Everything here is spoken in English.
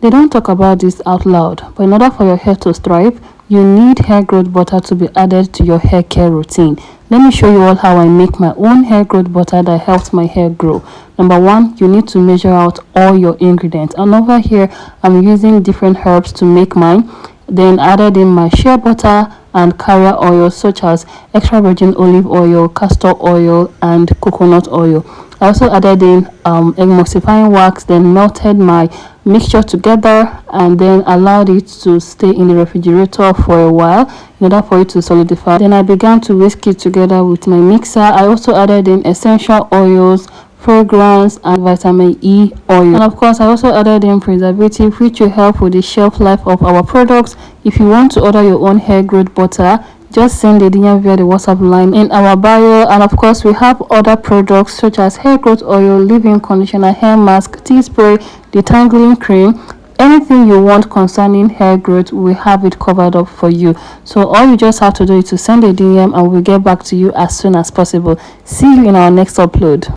They don't talk about this out loud, but in order for your hair to thrive, you need hair growth butter to be added to your hair care routine. Let me show you all how I make my own hair growth butter that helps my hair grow. Number one, you need to measure out all your ingredients. And over here, I'm using different herbs to make mine. Then added in my shea butter and carrier oil such as extra virgin olive oil, castor oil, and coconut oil. I also added in emulsifying wax, then melted my mixture together and then allowed it to stay in the refrigerator for a while in order for it to solidify. Then I began to whisk it together with my mixer. I also added in essential oils, fragrance, and vitamin E oil, and of course I also added in preservative, which will help with the shelf life of our products. If you want to order your own hair growth butter, just send a DM via the WhatsApp line in our bio. And of course we have other products such as hair growth oil, leave-in conditioner, hair mask, tea spray, detangling cream. Anything you want concerning hair growth, we have it covered up for you. So all you just have to do is to send a DM and we'll get back to you as soon as possible. See you in our next upload.